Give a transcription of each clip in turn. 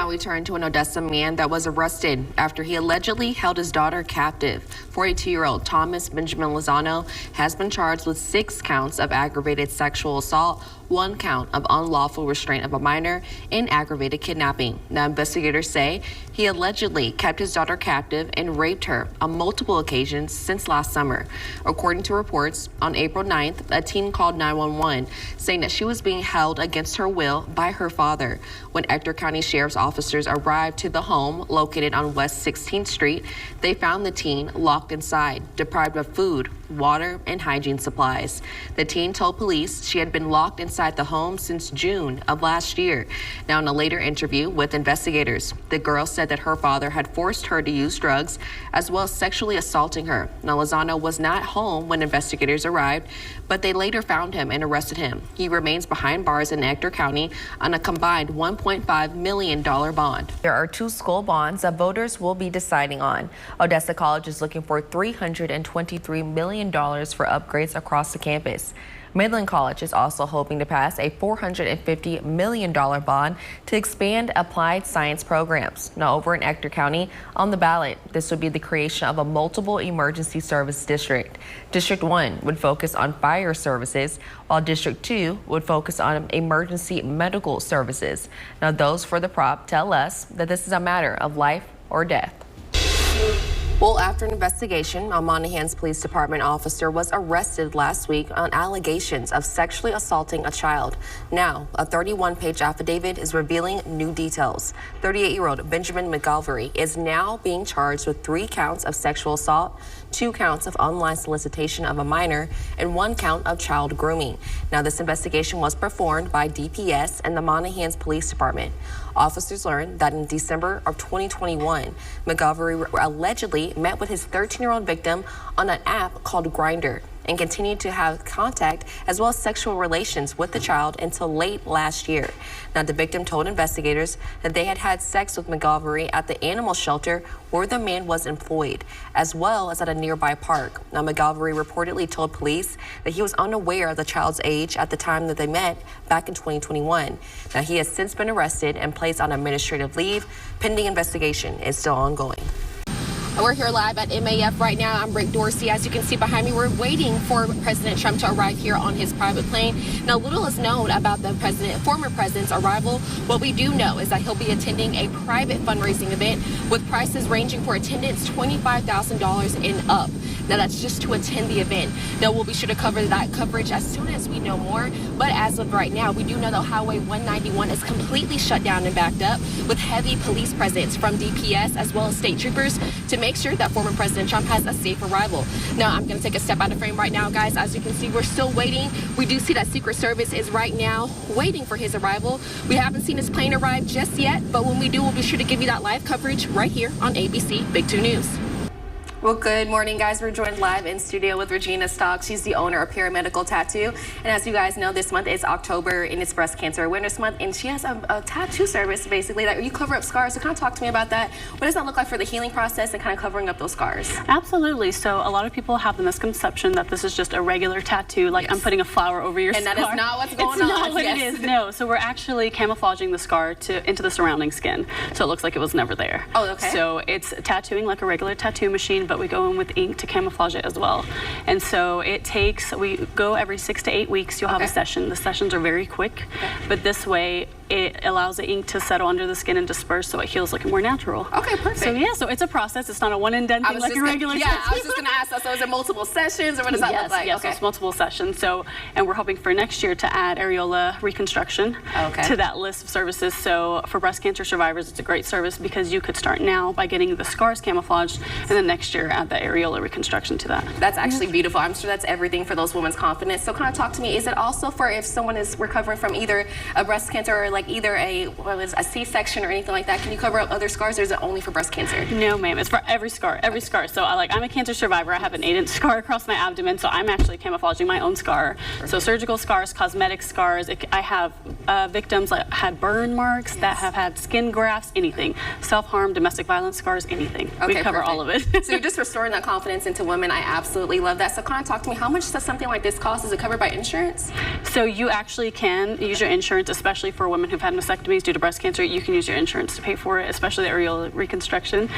Now we turn to an Odessa man that was arrested after he allegedly held his daughter captive. 42-year-old Thomas Benjamin Lozano has been charged with 6 counts of aggravated sexual assault, 1 count of unlawful restraint of a minor, and aggravated kidnapping. Now investigators say he allegedly kept his daughter captive and raped her on multiple occasions since last summer. According to reports, on April 9th, a teen called 911 saying that she was being held against her will by her father. When Ector County Sheriff's officers arrived to the home located on West 16th Street, they found the teen locked inside, deprived of food, water, and hygiene supplies. The teen told police she had been locked inside the home since June of last year. Now, in a later interview with investigators, the girl said that her father had forced her to use drugs as well as sexually assaulting her. Now, Lozano was not home when investigators arrived, but they later found him and arrested him. He remains behind bars in Ector County on a combined $1.5 million bond. There are 2 school bonds that voters will be deciding on. Odessa College is looking for $323 million for upgrades across the campus. Midland College is also hoping to pass a $450 million bond to expand applied science programs. Now, over in Ector County, on the ballot, this would be the creation of a multiple emergency service district. District 1 would focus on fire services, while District 2 would focus on emergency medical services. Now, those for the prop tell us that this is a matter of life or death. Well, after an investigation, a Monahans Police Department officer was arrested last week on allegations of sexually assaulting a child. Now, a 31-page affidavit is revealing new details. 38-year-old Benjamin McGalvery is now being charged with 3 counts of sexual assault, 2 counts of online solicitation of a minor, and 1 count of child grooming. Now, this investigation was performed by DPS and the Monahans Police Department. Officers learned that in December of 2021, McGalvery allegedly met with his 13-year-old victim on an app called Grindr and continued to have contact as well as sexual relations with the child until late last year. Now, the victim told investigators that they had had sex with McGalvery at the animal shelter where the man was employed, as well as at a nearby park. Now, McGalvery reportedly told police that he was unaware of the child's age at the time that they met back in 2021. Now, he has since been arrested and placed on administrative leave. Pending investigation is still ongoing. We're here live at MAF right now. I'm Rick Dorsey. As you can see behind me, we're waiting for President Trump to arrive here on his private plane. Now, little is known about the former president's arrival. What we do know is that he'll be attending a private fundraising event with prices ranging for attendance $25,000 and up. Now, that's just to attend the event. Now, we'll be sure to cover that coverage as soon as we know more. But as of right now, we do know that Highway 191 is completely shut down and backed up with heavy police presence from DPS as well as state troopers to make sure that former President Trump has a safe arrival. Now, I'm going to take a step out of frame right now, guys. As you can see, we're still waiting. We do see that Secret Service is right now waiting for his arrival. We haven't seen his plane arrive just yet, but when we do, we'll be sure to give you that live coverage right here on ABC Big 2 News. Well, good morning, guys. We're joined live in studio with Regina Stock. She's the owner of Paramedical Tattoo. And as you guys know, this month is October and it's Breast Cancer Awareness Month. And she has a tattoo service, basically, that you cover up scars. So kind of talk to me about that. What does that look like for the healing process and kind of covering up those scars? Absolutely. So a lot of people have the misconception that this is just a regular tattoo, like I'm putting a flower over your scar. And that is not what's going on. It's not what it is, no. So we're actually camouflaging the scar into the surrounding skin. So it looks like it was never there. Oh, okay. So it's tattooing like a regular tattoo machine, but we go in with ink to camouflage it as well. And so we go every 6 to 8 weeks. You'll have a session. The sessions are very quick, but this way it allows the ink to settle under the skin and disperse so it heals looking more natural. Okay, perfect. So yeah, so it's a process. It's not a one and done thing like a regular tattoo. I was just going to ask, so is it multiple sessions or what does that look like? Yes, so it's multiple sessions. So, and we're hoping for next year to add areola reconstruction to that list of services. So for breast cancer survivors, it's a great service because you could start now by getting the scars camouflaged and then next year add the areola reconstruction to that. That's actually beautiful. I'm sure that's everything for those women's confidence. So kind of talk to me, is it also for if someone is recovering from either a breast cancer or like either a C-section or anything like that? Can you cover up other scars or is it only for breast cancer? No, ma'am. It's for every scar. So I'm a cancer survivor. I have an 8-inch scar across my abdomen, so I'm actually camouflaging my own scar. Perfect. So surgical scars, cosmetic scars. I have victims that had burn marks, that have had skin grafts, anything. Self-harm, domestic violence scars, anything. We cover all of it. So you're just restoring that confidence into women. I absolutely love that. So kind of talk to me, how much does something like this cost? Is it covered by insurance? So you actually can use your insurance, especially for women women who've had mastectomies due to breast cancer, you can use your insurance to pay for it, especially the areola reconstruction.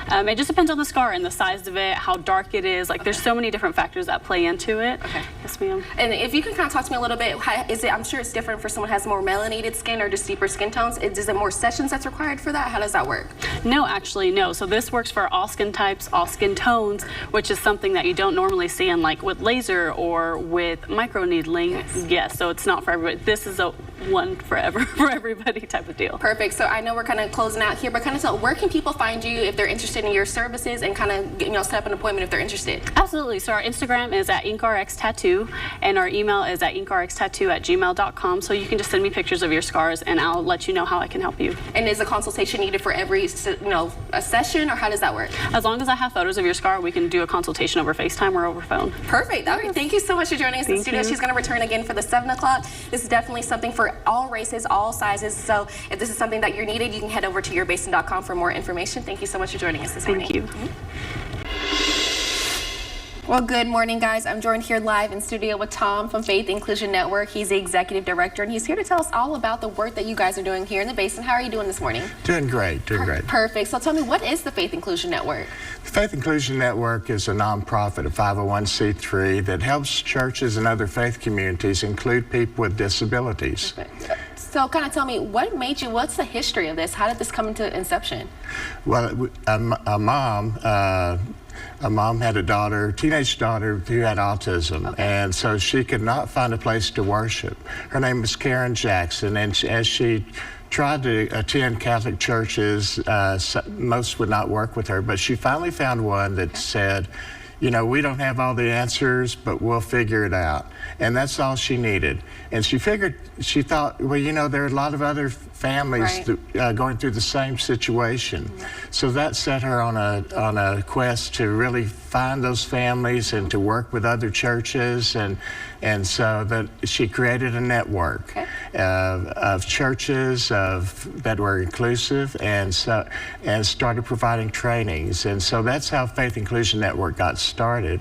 It just depends on the scar and the size of it, how dark it is. Like, there's so many different factors that play into it. Okay. Yes, ma'am. And if you can kind of talk to me a little bit, I'm sure it's different for someone who has more melanated skin or just deeper skin tones. Is it more sessions that's required for that? How does that work? No, actually, no. So this works for all skin types, all skin tones, which is something that you don't normally see in, like, with laser or with microneedling. Yes, so it's not for everybody. This is a one forever for everybody type of deal. Perfect. So I know we're kind of closing out here, but kind of tell, where can people find you if they're interested in your services, and kind of set up an appointment if they're interested? Absolutely. So our Instagram is at InkRxTattoo, and our email is at InkRxTattoo@gmail.com. So you can just send me pictures of your scars, and I'll let you know how I can help you. And is a consultation needed for every a session, or how does that work? As long as I have photos of your scar, we can do a consultation over FaceTime or over phone. Perfect. All right. Thank you so much for joining us in the studio. She's going to return again for the 7 o'clock. This is definitely something for all races, all sizes. So if this is something that you're needed, you can head over to yourbasin.com for more information. Thank you so much for joining us this morning. Thank you. Well, good morning, guys. I'm joined here live in studio with Tom from Faith Inclusion Network. He's the executive director, and he's here to tell us all about the work that you guys are doing here in the Basin. How are you doing this morning? Doing great, doing great. Perfect. So tell me, what is the Faith Inclusion Network? The Faith Inclusion Network is a nonprofit, a 501c3, that helps churches and other faith communities include people with disabilities. Perfect. So kind of tell me, what's the history of this? How did this come into inception? Well, a mom had a teenage daughter who had autism, and so she could not find a place to worship. Her name was Karen Jackson, and as she tried to attend Catholic churches, most would not work with her, but she finally found one that said, you know, we don't have all the answers, but we'll figure it out. And that's all she needed. And she thought, well, you know, there are a lot of other families going through the same situation. So that set her on a quest to really find those families and to work with other churches. And so that she created a network of churches that were inclusive, and started providing trainings. And so that's how Faith Inclusion Network got started.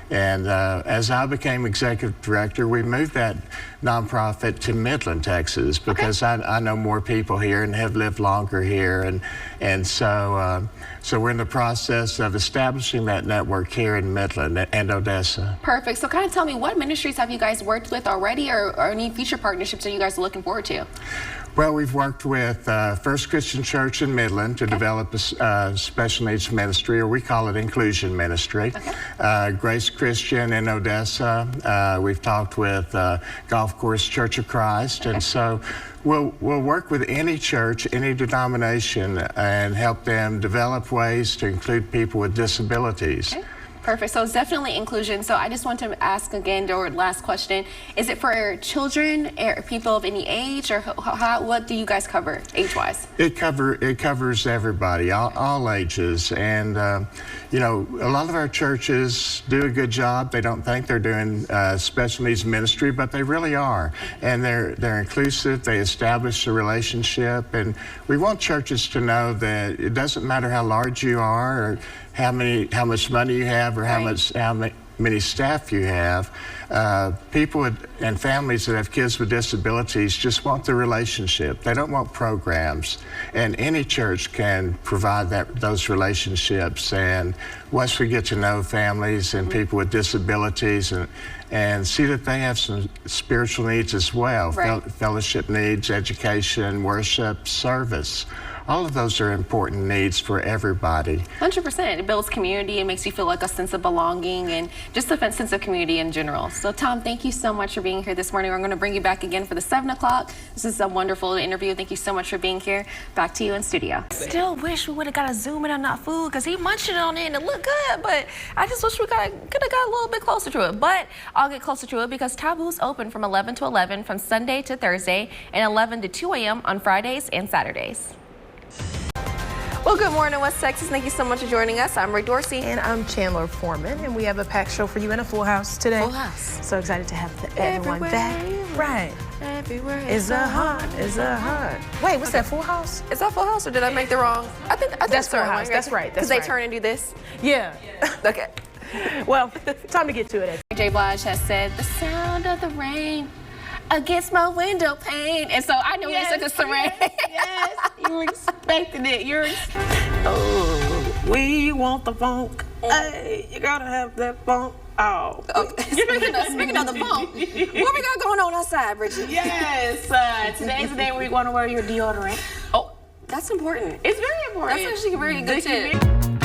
And as I became executive director, we moved that nonprofit to Midland, Texas, because I know more people here and have lived longer here. And so we're in the process of establishing that network here in Midland and Odessa. Perfect. So kind of tell me, what ministries have you guys worked with already, or any future partnerships that you guys are looking forward to? Well, we've worked with First Christian Church in Midland to develop a special needs ministry, or we call it inclusion ministry. Grace Christian in Odessa. We've talked with Golf Course Church of Christ. And so we'll work with any church, any denomination, and help them develop ways to include people with disabilities. Perfect. So it's definitely inclusion. So I just want to ask again, or last question, is it for children, or people of any age, or what do you guys cover age-wise? It covers everybody, all ages. And, you know, a lot of our churches do a good job. They don't think they're doing special needs ministry, but they really are. And they're inclusive. They establish a relationship. And we want churches to know that it doesn't matter how large you are, or how much money you have, or how many staff you have. People and families that have kids with disabilities just want the relationship. They don't want programs. And any church can provide those relationships. And once we get to know families and people with disabilities and see that they have some spiritual needs as well, fellowship needs, education, worship, service. All of those are important needs for everybody. 100%. It builds community. It makes you feel like a sense of belonging and just a sense of community in general. So, Tom, thank you so much for being here this morning. We're going to bring you back again for the 7 o'clock. This is a wonderful interview. Thank you so much for being here. Back to you in studio. Still wish we would have got a zoom in on that food, because he munching on it and it looked good, but I just wish we could have got a little bit closer to it. But I'll get closer to it, because Taboo's open from 11 to 11 from Sunday to Thursday, and 11 to 2 a.m. on Fridays and Saturdays. Well, good morning, West Texas. Thank you so much for joining us. I'm Ray Dorsey. And I'm Chandler Foreman, and we have a packed show for you in a full house today. Full house. So excited to have everyone back. Right. Everywhere Is a heart. Wait, what's that, Full House? Is that Full House, or did I make the wrong? I think That's Full House. That's right. Because they turn and do this? Yeah. Okay. Well, time to get to it. J. Blige has said, the sound of the rain. against my window pane. And so I knew it was such a serenade. Yes, you were expecting it. Oh, we want the funk. Hey, you gotta have that funk. Oh. Speaking of the phone, what we got going on outside, Bridget? Yes, today's the day where you want to wear your deodorant. Oh, that's important. It's very important. That's actually a very good The tip. humidity-